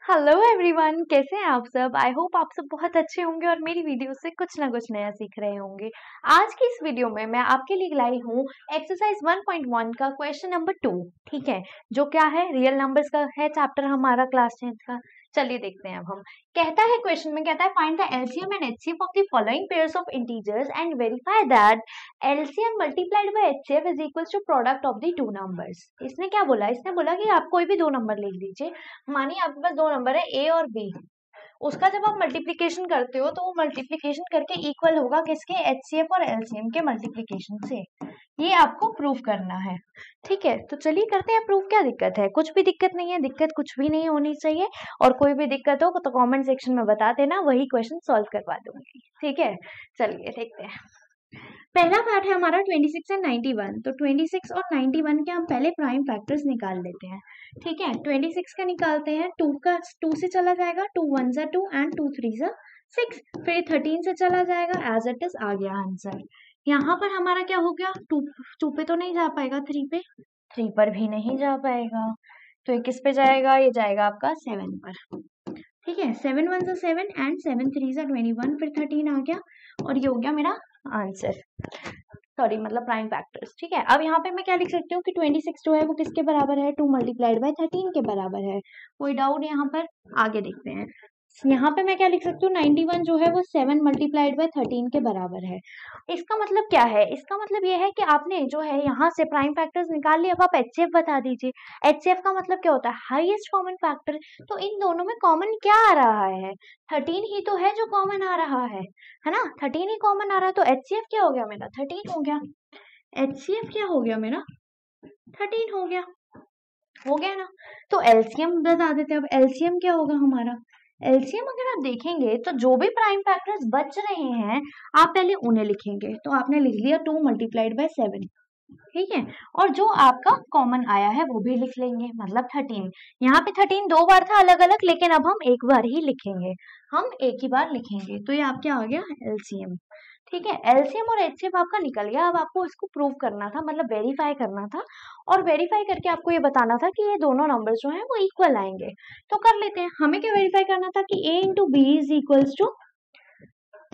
Hello everyone, कैसे हैं आप सब। आई होप आप सब बहुत अच्छे होंगे और मेरी वीडियो से कुछ ना कुछ नया सीख रहे होंगे। आज की इस वीडियो में मैं आपके लिए लाई हूँ एक्सरसाइज 1.1 का क्वेश्चन नंबर 2। ठीक है, जो क्या है, रियल नंबर्स का है चैप्टर हमारा क्लास 10th का। चलिए देखते हैं अब हम। कहता है क्वेश्चन में, कहता है find the LCM and HCF of the following pairs of integers and verify that LCM multiplied by HCF is equals to product of the two numbers. इसने क्या बोला, इसने बोला कि आप कोई भी दो नंबर लिख लीजिए। मानिए आपके पास दो नंबर है ए और बी, उसका जब आप मल्टीप्लिकेशन करते हो तो वो मल्टीप्लिकेशन करके इक्वल होगा किसके, एचसीएफ और एलसीएम के मल्टीप्लिकेशन से। ये आपको प्रूव करना है। ठीक है, तो चलिए करते हैं प्रूव। क्या दिक्कत है, कुछ भी दिक्कत नहीं है, दिक्कत कुछ भी नहीं होनी चाहिए। और कोई भी दिक्कत हो तो कमेंट सेक्शन में बता देना, वही क्वेश्चन सॉल्व करवा दूंगी। ठीक है, चलिए देखते हैं। पहला पार्ट है हमारा 26 एंड 91। तो 26 और 91 के हम पहले प्राइम फैक्टर्स निकाल लेते हैं। ठीक है, 26 का निकालते हैं, 2 से चला जाएगा, 2 1 जा 2 एंड 2 3 जा 6। फिर 13 से चला जाएगा, एज इट इज आ गया आंसर। यहाँ पर हमारा क्या हो गया, 2 पे तो नहीं जा पाएगा, 3 पे, 3 पर भी नहीं जा पाएगा, तो ये किस पे जाएगा, ये जाएगा आपका 7 पर। ठीक है, 7 1 जा 7 एंड 7 3 जा 21, फिर 13 आ गया और ये हो गया मेरा आंसर, सॉरी मतलब प्राइम फैक्टर्स। ठीक है, अब यहाँ पे मैं क्या लिख सकती हूँ कि 26 जो है वो किसके बराबर है, 2 मल्टीप्लाइड बाय 13 के बराबर है। कोई डाउट यहाँ पर, आगे देखते हैं। यहाँ पे मैं क्या लिख सकती हूँ, 91 जो है वो 7 मल्टीप्लाइड बाय 13 के बराबर है। इसका मतलब क्या है, इसका मतलब ये है कि आपने जो है यहाँ से प्राइम फैक्टर्स निकाल लिए। अब आप एचसीएफ बता दीजिए। एचसीएफ का मतलब क्या होता है, हाईएस्ट कॉमन फैक्टर। तो इन दोनों में कॉमन क्या आ रहा है, 13 ही तो है जो कॉमन आ रहा है ना, 13 ही कॉमन आ रहा है। तो एचसीएफ क्या हो गया मेरा, 13 हो गया। एचसीएफ क्या हो गया मेरा, 13 हो गया ना। तो एलसीएम बता देते हैं। अब एलसीएम क्या होगा हमारा, एलसीएम अगर आप देखेंगे तो जो भी प्राइम फैक्टर्स बच रहे हैं आप पहले उन्हें लिखेंगे। तो आपने लिख लिया 2 मल्टीप्लाइड बाय 7। ठीक है, और जो आपका कॉमन आया है वो भी लिख लेंगे, मतलब 13। यहाँ पे 13 दो बार था अलग अलग, लेकिन अब हम एक बार ही लिखेंगे, हम एक ही बार लिखेंगे। तो ये आपके आ गया एलसीएम। ठीक है, एलसीएम और एचसीएफ आपका निकल गया। अब आपको इसको प्रूव करना था, मतलब वेरीफाई करना था। और वेरीफाई करके आपको ये बताना था कि ये दोनों नंबर्स जो हैं वो इक्वल आएंगे। तो कर लेते हैं। हमें क्या वेरीफाई करना था कि a into B is equals to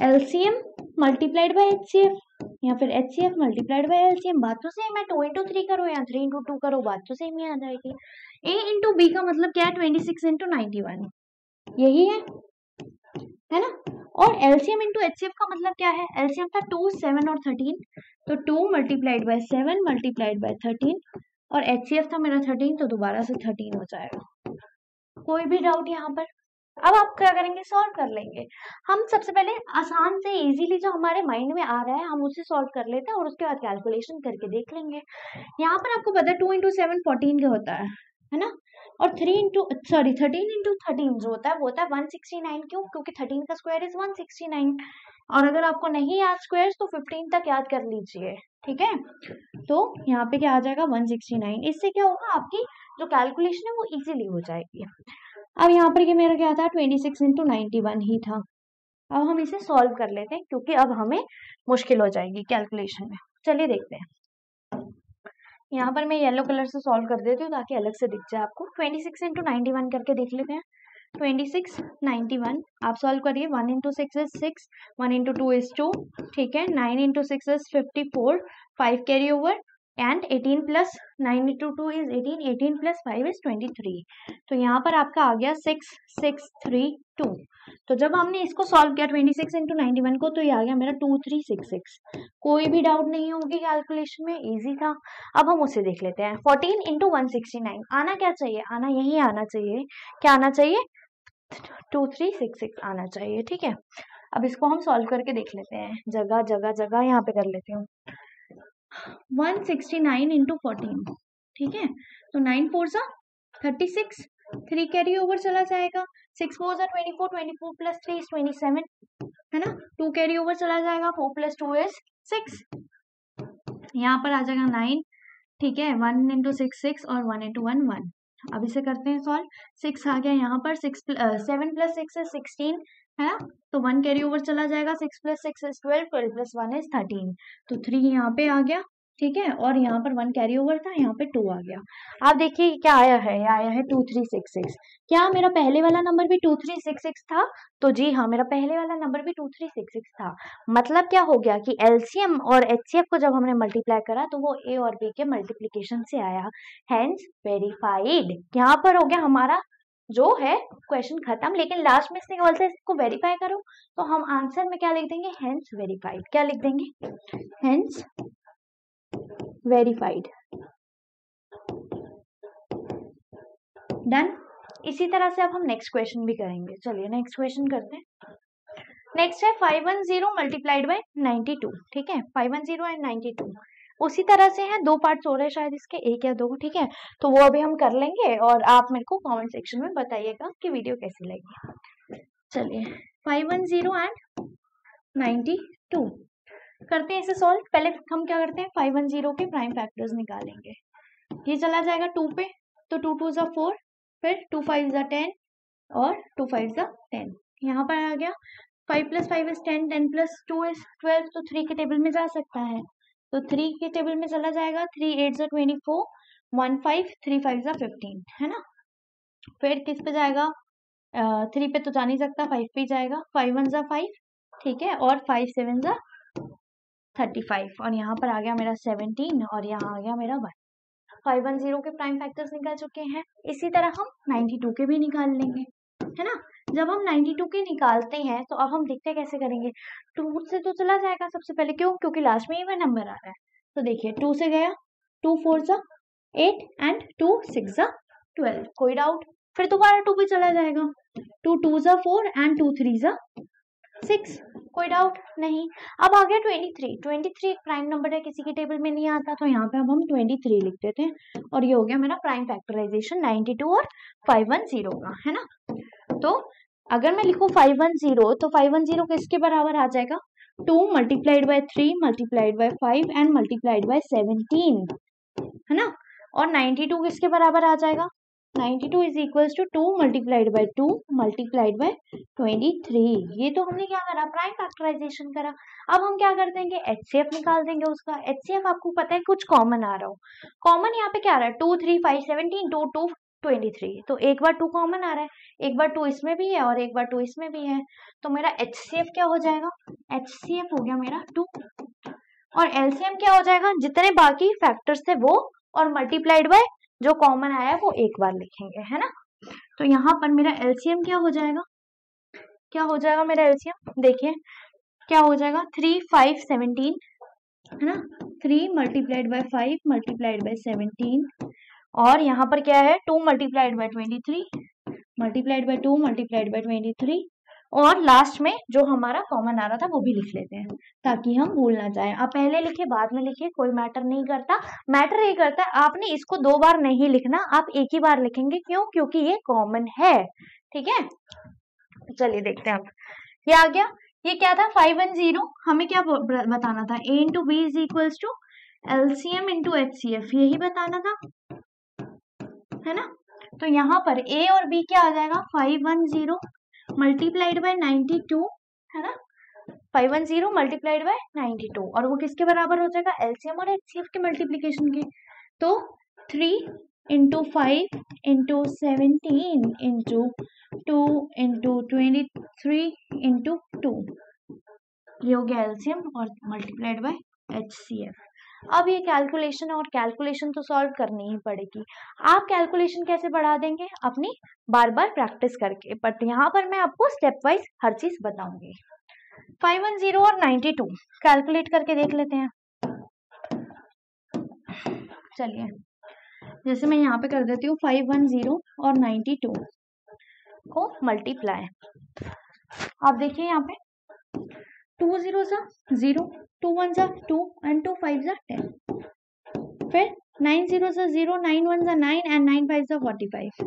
LCM multiplied by HCF या फिर एचसीएफ मल्टीप्लाइड बाय एलसीएम। बात तो सेम है, 2 इंटू 3 करो या 3 इंटू 2 करो, बात तो सेम ही आ जाएगी। a इंटू बी का मतलब क्या है, 26 इंटू 91, यही है ना। और एलसीएम इंटू एचसीएफ का मतलब क्या है, एलसीएम था 2 7 और 13, तो 2 मल्टीप्लाइड बाय 7 मल्टीप्लाइड बाय 13, और एचसीएफ था मेरा 13, तो दोबारा से 13 हो जाएगा। कोई भी डाउट यहाँ पर। अब आप क्या करेंगे, सॉल्व कर लेंगे। हम सबसे पहले आसान से इजीली जो हमारे माइंड में आ रहा है हम उसे सॉल्व कर लेते हैं और उसके बाद कैलकुलेशन करके देख लेंगे। यहाँ पर आपको पता है 2 इंटू 7 14 का होता है ना। और 13 इंटू 13 जो होता है वो होता है 169। क्यों, क्योंकि 13 का स्क्वायर इज 169। और अगर आपको नहीं याद स्क्वायर तो 15 तक याद कर लीजिए। ठीक है, तो यहाँ पे क्या आ जाएगा 169। इससे क्या होगा, आपकी जो कैलकुलेशन है वो इजीली हो जाएगी। अब यहाँ पर मेरा क्या था, 26 इंटू 91 ही था। अब हम इसे सॉल्व कर लेते हैं क्योंकि अब हमें मुश्किल हो जाएगी कैलकुलेशन में। चलिए देखते हैं। यहाँ पर मैं येलो कलर से सॉल्व कर देती हूँ ताकि अलग से दिख जाए आपको। 26 इंटू 91 करके देख लेते हैं। 26 91 आप सॉल्व करिए। 1 इंटू 6 इज 6, 1 इंटू 2 इज 2। ठीक है, 9 into 6 is 54, 5 carry over, and 18 plus 9 into 2 is 18, 18 plus 5 is 23। तो यहाँ पर आपका आ गया 6 6 3 2। तो जब हमने इसको सॉल्व किया 26 इंटू 91 को, तो ये आ गया मेरा 2366। कोई भी डाउट नहीं होगी कैलकुलेशन में, इजी था। अब हम उसे देख लेते हैं। 14 इंटू 169 आना क्या चाहिए, आना यही आना चाहिए। क्या आना चाहिए, 2366 आना चाहिए। ठीक है, अब इसको हम सॉल्व करके देख लेते हैं। जगह जगह जगह यहाँ पे कर लेती हूँ। 169 इंटू 14, ठीक है, तो 9 4 सा 36, 3 कैरी ओवर चला जाएगा, 6 4 सा 24, 24 प्लस 3 इज 27, है ना। 2 कैरी ओवर चला जाएगा, 4 प्लस 2 इज 6, यहाँ पर आ जाएगा 9। ठीक है, 1 इंटू 6 6 और 1 इंटू 1 1। अब इसे करते हैं सॉल्व। 6 आ गया यहाँ पर, 7 प्लस 6 इज 16, है ना। तो 1 कैरी ओवर चला जाएगा, 6 प्लस 6 इज 12, 12 प्लस 1 इज 13, तो 3 यहाँ पे आ गया। ठीक है, और यहाँ पर 1 कैरी ओवर था, यहाँ पे 2 आ गया। आप देखिए क्या आया है, ये आया है 2366। क्या मेरा पहले वाला नंबर भी 2366 था? तो जी हाँ, मेरा पहले वाला नंबर भी 2366 था। मतलब क्या हो गया कि एलसीएम और एचसीएफ को जब हमने मल्टीप्लाई करा तो वो ए और बी के मल्टीप्लीकेशन से आया, हेंस वेरीफाइड। यहाँ पर हो गया हमारा जो है क्वेश्चन खत्म, लेकिन लास्ट में इसने बोलते हैं इसको वेरीफाई करो, तो हम आंसर में क्या लिख देंगे, हेंस वेरीफाइड। क्या लिख देंगे, हेंस वेरीफाइड। डन। इसी तरह से अब हम नेक्स्ट क्वेश्चन भी करेंगे। चलिए नेक्स्ट क्वेश्चन करते हैं। नेक्स्ट है 510 मल्टीप्लाइड बाय 92। ठीक है, 510 एंड 92 उसी तरह से है, 2 पार्ट्स हो रहे हैं शायद इसके, 1 या 2। ठीक है, तो वो अभी हम कर लेंगे और आप मेरे को कमेंट सेक्शन में बताइएगा कि वीडियो कैसी लगी। चलिए 510 एंड 92 करते हैं इसे सॉल्व। पहले हम क्या करते हैं, 510 के प्राइम फैक्टर्स निकालेंगे। ये चला जाएगा 2 पे, तो 2 2 जा 4, फिर 2 5 जा 10 और 2 5 जा 10। यहाँ पर आ गया 5 + 5 is 10, 10 + 2 is 12, तो 3 के टेबल में जा सकता है, तो 3 के टेबल में चला जाएगा। 3 8 जा 24, 1 5, 3 5 जा 15, है ना। फिर किस पे जाएगा, 3 पे तो जा नहीं सकता, 5 पे जाएगा। 5 1 जा 5, ठीक है, और 5 7 जा 35, और यहाँ पर आ गया मेरा 17, और यहाँ आ गया मेरा 1। 510 के प्राइम फैक्टर्स निकल चुके हैं। इसी तरह हम 92 के भी निकाल लेंगे, है ना। जब हम 92 के निकालते हैं तो अब हम देखते कैसे करेंगे। 2 से तो चला जाएगा सबसे पहले, क्यों, क्योंकि लास्ट में ही वह नंबर आ रहा है। तो देखिए 2 से गया, 2 4 जा 8 एंड 2 6 जा 12, कोई डाउट। फिर दोबारा 2 पे चला जाएगा, 2 2 जा 4 एंड 2 3 जा 6, कोई डाउट नहीं। अब आ गया 23। 23 एक प्राइम नंबर है, किसी के टेबल में नहीं आता, तो यहाँ पे अब हम 23 लिख देते हैं, और ये हो गया मेरा प्राइम फैक्टराइजेशन 92 और 510 का, है ना। तो अगर मैं लिखूं 510, तो 510 किसके बराबर आ जाएगा, 2 multiplied bye 3 multiplied by 5 and multiplied by 17, है ना। और 92 किसके बराबर आ जाएगा, 92 is equals to 2 multiplied by 2 multiplied by 23। ये तो हमने क्या करा, प्राइम फैक्टराइजेशन करा। अब हम क्या कर देंगे, एचसीएफ निकाल देंगे उसका। एचसीएफ आपको पता है कुछ कॉमन आ रहा हो, कॉमन यहाँ पे क्या आ रहा है, 2 3 5 17, 2 2 23, तो एक बार 2 कॉमन आ रहा है, एक बार 2 इसमें भी है और एक बार 2 इसमें भी है, तो मेरा एचसीएफ क्या हो जाएगा, एचसीएफ हो गया मेरा 2, और एलसीएम क्या हो जाएगा, जितने बाकी फैक्टर्स थे वो, और मल्टीप्लाइड बाय जो कॉमन आया है वो एक बार लिखेंगे, है ना। तो यहाँ पर मेरा एलसीएम क्या हो जाएगा, क्या हो जाएगा मेरा एलसीएम, देखिए क्या हो जाएगा, 3 5 17, है ना। 3 मल्टीप्लाइड बाय 5 मल्टीप्लाइड बाय 17, और यहाँ पर क्या है, 2 multiplied by 23 multiplied by 2 multiplied by 23, और लास्ट में जो हमारा कॉमन आ रहा था वो भी लिख लेते हैं ताकि हम भूल ना जाए। आप पहले लिखे बाद में लिखे कोई मैटर नहीं करता, मैटर ये करता है आपने इसको 2 बार नहीं लिखना, आप एक ही बार लिखेंगे, क्यों, क्योंकि ये कॉमन है, ठीक है। चलिए देखते हैं अब, ये आ गया। ये क्या था, 510, हमें क्या बताना था, a into B is equals to LCM into HCF, यही बताना था, है ना। तो यहाँ पर a और b क्या आ जाएगा, 510 मल्टीप्लाइड बाय 92, है ना। 510 मल्टीप्लाइड बाय 92, और वो किसके बराबर हो जाएगा, एलसीएम और एचसीएफ के मल्टीप्लीकेशन के। तो 3 into 5 into 17 into 2 into 23 into 2, ये हो गया एलसीएम और मल्टीप्लाइड बाय एचसीएफ। अब ये कैलकुलेशन, और कैलकुलेशन तो सॉल्व करनी ही पड़ेगी। आप कैलकुलेशन कैसे बढ़ा देंगे, अपनी बार बार प्रैक्टिस करके, बट यहाँ पर मैं आपको स्टेप वाइज हर चीज बताऊंगी। 510 और 92 कैलकुलेट करके देख लेते हैं। चलिए जैसे मैं यहाँ पे कर देती हूँ 510 और 92 को मल्टीप्लाई। आप देखिए यहाँ पे 2 0 जा 0, 2 1 जा 2 एंड 2 5 जा 10, फिर 9 0 जा 0, 9 1 जा 9 एंड 9 5 जा 45।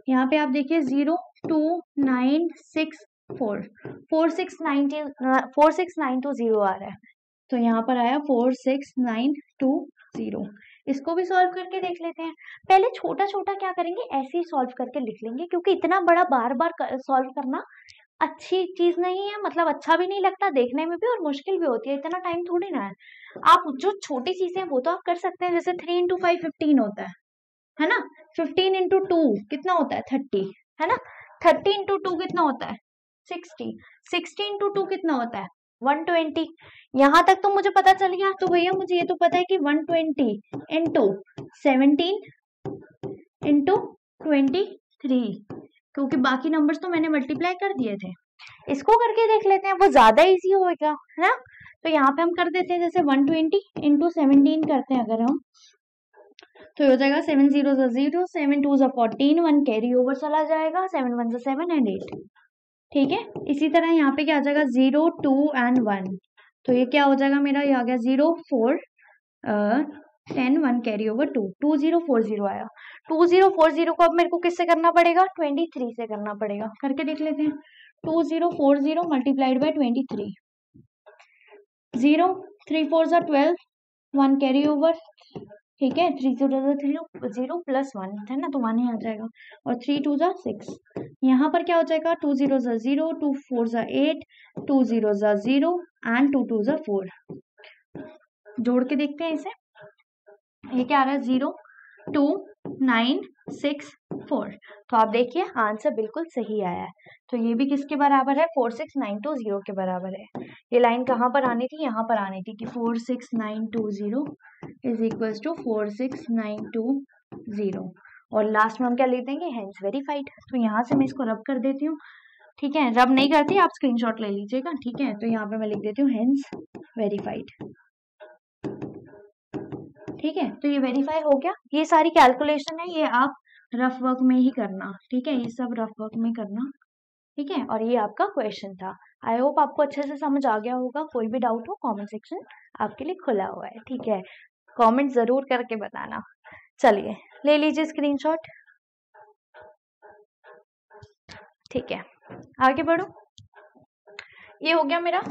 यहाँ पे आप देखिए 0 2 9 6 4 4 6 9 4 6 9 2 0 आ रहा है, तो यहाँ पर आया 4 6 9 2 0। इसको भी सॉल्व करके देख लेते हैं। पहले छोटा छोटा क्या करेंगे, ऐसे ही सॉल्व करके लिख लेंगे, क्योंकि इतना बड़ा बार बार सॉल्व करना अच्छी चीज नहीं है, मतलब अच्छा भी नहीं लगता देखने में भी, और मुश्किल भी होती है, इतना टाइम थोड़ी ना है। आप जो छोटी चीजें वो तो आप कर सकते हैं, जैसे 3 × 5 15 होता है ना। 15 × 2 कितना होता है 30, है ना। 30 × 2 कितना होता है 60, 60 × 2 कितना होता है 120। यहाँ तक तो मुझे पता चल गया। तो भैया मुझे ये तो पता है कि 120 × 17 × 23, क्योंकि बाकी नंबर्स तो मैंने मल्टीप्लाई कर दिए थे। इसको करके देख लेते हैं, वो ज्यादा इजी होगा, है ना। तो यहाँ पे हम कर देते हैं, जैसे 120 × 17 करते हैं अगर हम, तो हो जाएगा 7 0 0, 7 2 14, 1 कैरी ओवर चला जाएगा, 7 1 7 एंड 8। ठीक है, इसी तरह यहाँ पे क्या आ जाएगा 0 2 एंड 1, तो ये क्या हो जाएगा मेरा, ये आ गया 0 4 10 1 कैरी ओवर 2, 2040 आया। 2040 को अब मेरे को किससे करना पड़ेगा 23 से करना पड़ेगा, करके देख लेते हैं। 2040 मल्टीप्लाइड बाय 23, 0 3 4 12, 1 कैरी ओवर, ठीक है, 3 0 0 प्लस 1 है ना, तो 1 ही आ जाएगा, और 3 2 6। यहाँ पर क्या हो जाएगा 2 0 0, 2 4 8, 2 0 0 एंड 2 2 4। जोड़ के देखते हैं इसे, ये क्या आ रहा है 0 2 9 6 4। तो आप देखिए आंसर बिल्कुल सही आया है। तो ये भी किसके बराबर है 46920 के बराबर है। ये लाइन कहाँ पर आनी थी, यहाँ पर आनी थी कि 46920 इज इक्वल टू 46920, और लास्ट में हम क्या लिख देंगे हेंस वेरीफाइड। तो यहाँ से मैं इसको रब कर देती हूँ, ठीक है, रब नहीं करती आप स्क्रीनशॉट ले लीजिएगा, ठीक है। तो यहाँ पे मैं लिख देती हूँ हेंस वेरीफाइड, ठीक है। तो ये वेरीफाई हो गया। ये सारी कैलकुलेशन है, ये आप रफ वर्क में ही करना, ठीक है, ये सब रफ वर्क में करना, ठीक है। और ये आपका क्वेश्चन था। आई होप आपको अच्छे से समझ आ गया होगा। कोई भी डाउट हो कमेंट सेक्शन आपके लिए खुला हुआ है, ठीक है, कमेंट जरूर करके बताना। चलिए ले लीजिए स्क्रीनशॉट, ठीक है, आगे बढ़ो। ये हो गया मेरा